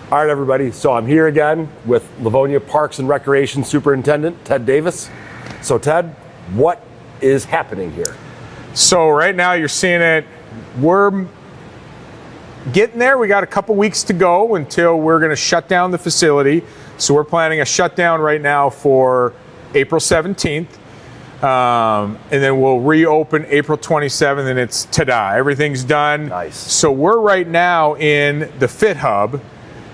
All right, everybody. So I'm here again with Livonia Parks and Recreation Superintendent Ted Davis. So Ted, what is happening here? So right now you're seeing it. We're getting there. We got a couple weeks to go until we're going to shut down the facility. So we're planning a shutdown right now for April 17th. And then we'll reopen April 27th, and it's ta-da. Everything's done. Nice. So we're right now in the Fit Hub.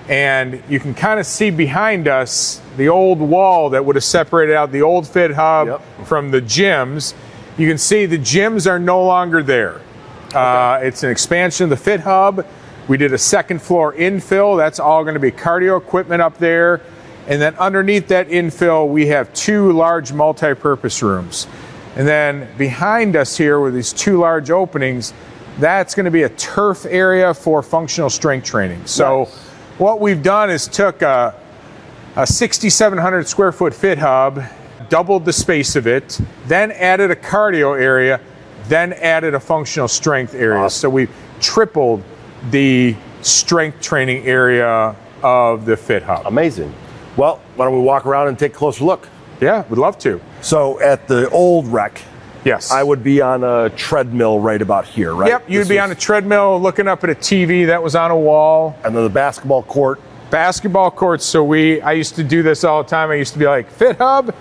And you can kind of see behind us the old wall that would have separated out the old Fit Hub from the gyms. You can see the gyms are no longer there. Okay. It's an expansion of the Fit Hub. We did a second floor infill. That's all going to be cardio equipment up there. And then underneath that infill, we have two large multi-purpose rooms. And then behind us here with these two large openings, that's going to be a turf area for functional strength training. So. Nice. What we've done is took a 6,700 square foot Fit Hub, doubled the space of it, then added a cardio area, then added a functional strength area. Awesome. So we tripled the strength training area of the Fit Hub. Amazing. Well, why don't we walk around and take a closer look? Yeah, we'd love to. So at the old rec, yes, I would be on a treadmill right about here, right? Yep, you'd be on a treadmill looking up at a TV that was on a wall. And then the basketball court. Basketball courts. So I used to do this all the time. I used to be like, Fit Hub?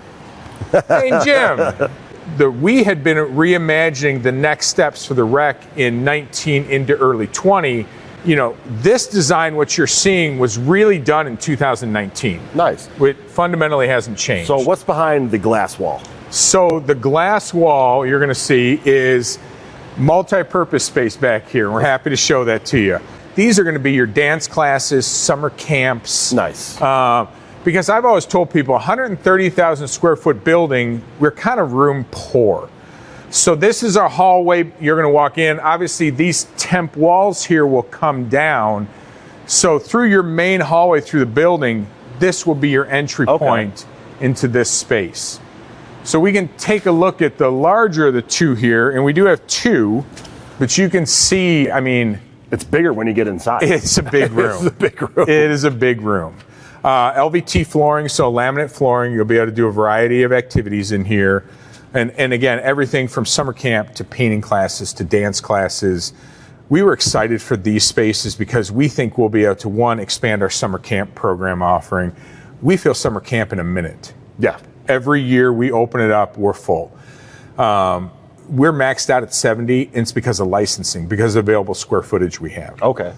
Hey, Jim. We had been reimagining the next steps for the rec in 19 into early 20. You know, this design, what you're seeing, was really done in 2019. Nice. It fundamentally hasn't changed. So what's behind the glass wall? So the glass wall you're going to see is multi-purpose space back here. We're happy to show that to you. These are going to be your dance classes, summer camps. Nice. Because I've always told people 130,000 square foot building, we're kind of room poor. So this is our hallway. You're going to walk in. Obviously, these temp walls here will come down. So through your main hallway through the building, this will be your entry point into this space. So we can take a look at the larger of the two here, and we do have two, but you can see, I mean... It's bigger when you get inside. It's a big room. It's a big room. It is a big room. LVT flooring, so laminate flooring. You'll be able to do a variety of activities in here. And again, everything from summer camp to painting classes to dance classes. We were excited for these spaces because we think we'll be able to, one, expand our summer camp program offering. We feel summer camp in a minute. Yeah. Every year we open it up, we're full. We're maxed out at 70, and it's because of licensing, because of available square footage we have. Okay.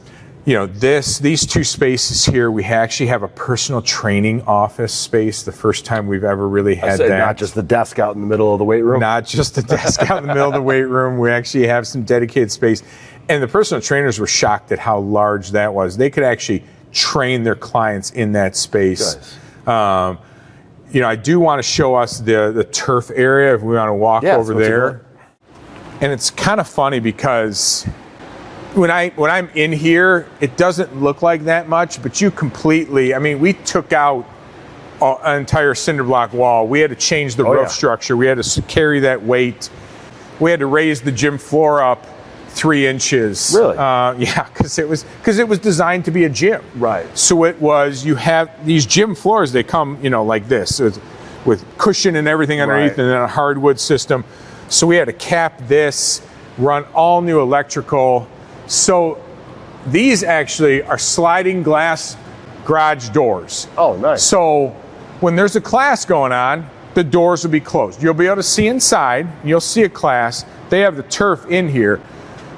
You know, these two spaces here, we actually have a personal training office space, the first time we've ever really had that. Not just the desk out in the middle of the weight room? Not just the desk out in the middle of the weight room. We actually have some dedicated space. And the personal trainers were shocked at how large that was. They could actually train their clients in that space. Nice. You know, I do want to show us the turf area if we want to walk over there. And it's kind of funny because when I'm in here, it doesn't look like that much, but you completely, I mean, we took out an entire cinder block wall. We had to change the roof structure. We had to carry that weight. We had to raise the gym floor up 3 inches. Really? Yeah, because it was designed to be a gym. Right. So it was, you have these gym floors, they come, you know, like this with cushion and everything underneath, and then a hardwood system. So we had to cap this, run all new electrical. So these actually are sliding glass garage doors. Oh, nice. So when there's a class going on, the doors will be closed. You'll be able to see inside. You'll see a class. They have the turf in here.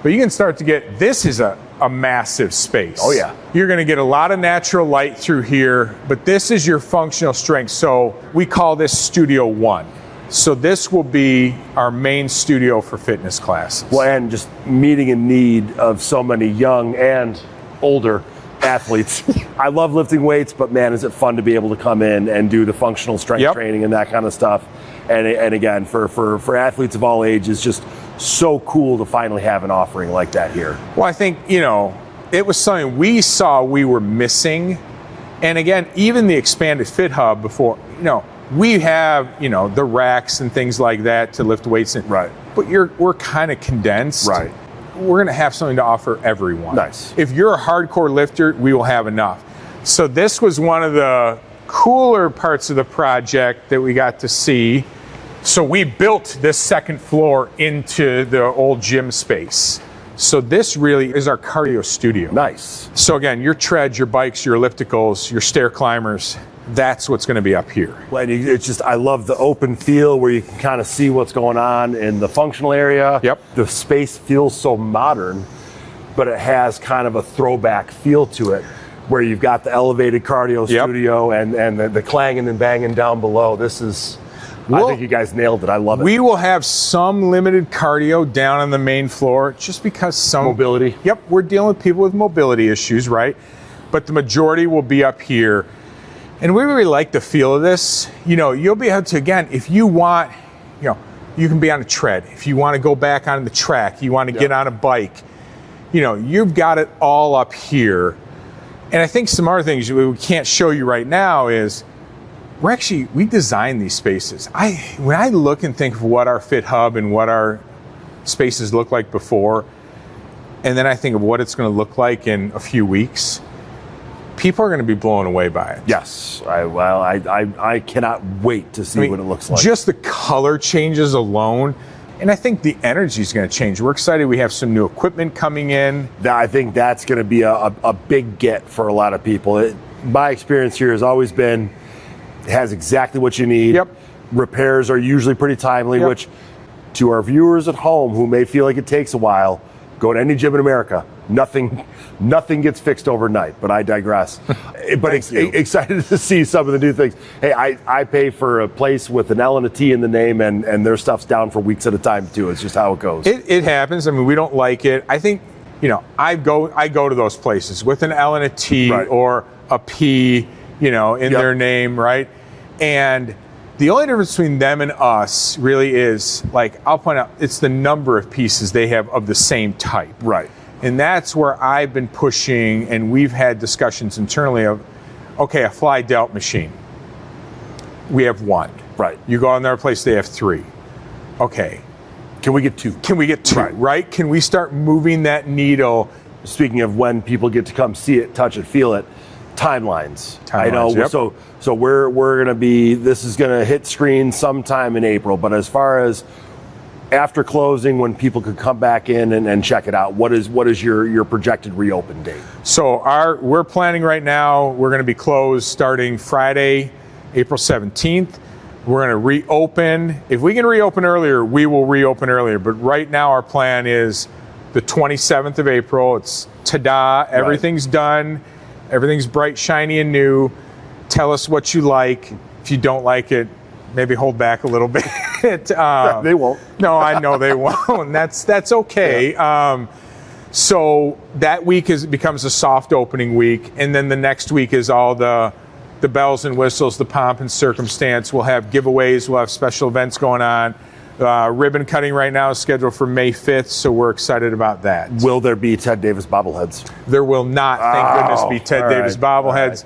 But you can start to get, this is a massive space. Oh, yeah. You're going to get a lot of natural light through here, but this is your functional strength. So we call this Studio 1. So this will be our main studio for fitness classes. Well, and just meeting a need of so many young and older athletes. I love lifting weights, but man, is it fun to be able to come in and do the functional strength training and that kind of stuff. And again, for athletes of all ages, just so cool to finally have an offering like that here. Well, I think, you know, it was something we saw we were missing. And again, even the expanded Fit Hub before, you know, we have, you know, the racks and things like that to lift weights in. Right. But we're kind of condensed. Right. We're going to have something to offer everyone. Nice. If you're a hardcore lifter, we will have enough. So this was one of the cooler parts of the project that we got to see. So we built this second floor into the old gym space. So this really is our cardio studio. Nice. So again, your treads, your bikes, your ellipticals, your stair climbers, that's what's going to be up here. Well, it's just, I love the open feel where you can kind of see what's going on in the functional area. Yep. The space feels so modern, but it has kind of a throwback feel to it, where you've got the elevated cardio studio and the clanging and banging down below. This is, I think you guys nailed it. I love it. We will have some limited cardio down on the main floor just because some mobility. Yep, we're dealing with people with mobility issues, right? But the majority will be up here. And we really like the feel of this. You know, you'll be able to, again, if you want, you know, you can be on a tread. If you want to go back on the track, you want to get on a bike, you know, you've got it all up here. And I think some other things we can't show you right now is we designed these spaces. When I look and think of what our Fit Hub and what our spaces look like before, and then I think of what it's going to look like in a few weeks, people are going to be blown away by it. Yes. I cannot wait to see what it looks like. Just the color changes alone. And I think the energy is going to change. We're excited. We have some new equipment coming in. I think that's going to be a big get for a lot of people. My experience here has always been, it has exactly what you need. Yep. Repairs are usually pretty timely, which to our viewers at home who may feel like it takes a while, go to any gym in America. Nothing gets fixed overnight, but I digress. But excited to see some of the new things. Hey, I pay for a place with an L and a T in the name, and their stuff's down for weeks at a time too. It's just how it goes. It happens. I mean, we don't like it. I think, you know, I go to those places with an L and a T or a P, you know, in their name, right? And the only difference between them and us really is, like, I'll point out, it's the number of pieces they have of the same type. Right. And that's where I've been pushing, and we've had discussions internally of, okay, a fly delt machine. We have one. Right. You go in their place, they have three. Okay. Can we get two? Can we get two, right? Can we start moving that needle? Speaking of when people get to come see it, touch it, feel it, timelines. I know. So we're going to be, this is going to hit screens sometime in April, but as far as after closing, when people could come back in and check it out, what is your projected reopen date? So we're planning right now, we're going to be closed starting Friday, April 17th. We're going to reopen. If we can reopen earlier, we will reopen earlier. But right now our plan is the 27th of April. It's ta-da, everything's done. Everything's bright, shiny, and new. Tell us what you like. If you don't like it, maybe hold back a little bit. They won't. No, I know they won't. That's okay. Yeah. So that week becomes a soft opening week, and then the next week is all the bells and whistles, the pomp and circumstance. We'll have giveaways. We'll have special events going on. Ribbon cutting right now is scheduled for May 5th, so we're excited about that. Will there be Ted Davis bobbleheads? There will not, thank goodness, be Ted Davis bobbleheads.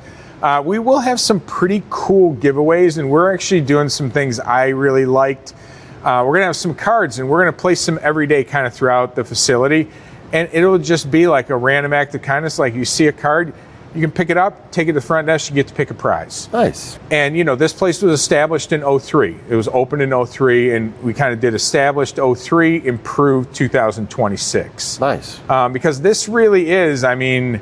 We will have some pretty cool giveaways, and we're actually doing some things I really liked. We're going to have some cards, and we're going to place them every day kind of throughout the facility. And it'll just be like a random act of kindness. Like, you see a card, you can pick it up, take it to the front desk, you get to pick a prize. Nice. And, you know, this place was established in 03. It was opened in 03, and we kind of did established 03, improved 2026. Nice. Because this really is, I mean,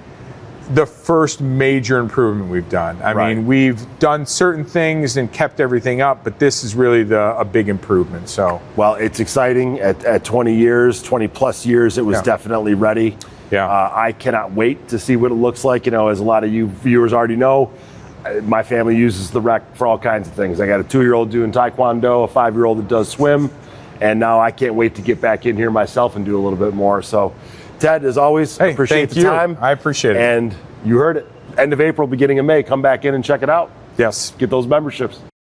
the first major improvement we've done. I mean, we've done certain things and kept everything up, but this is really a big improvement. So, well, it's exciting. At 20 plus years, it was definitely ready. Yeah. I cannot wait to see what it looks like. You know, as a lot of you viewers already know, my family uses the rec for all kinds of things. I got a 2-year-old doing taekwondo, a 5-year-old that does swim, and now I can't wait to get back in here myself and do a little bit more. So, Ted, as always, appreciate the time. I appreciate it. And you heard it. End of April, beginning of May. Come back in and check it out. Yes. Get those memberships.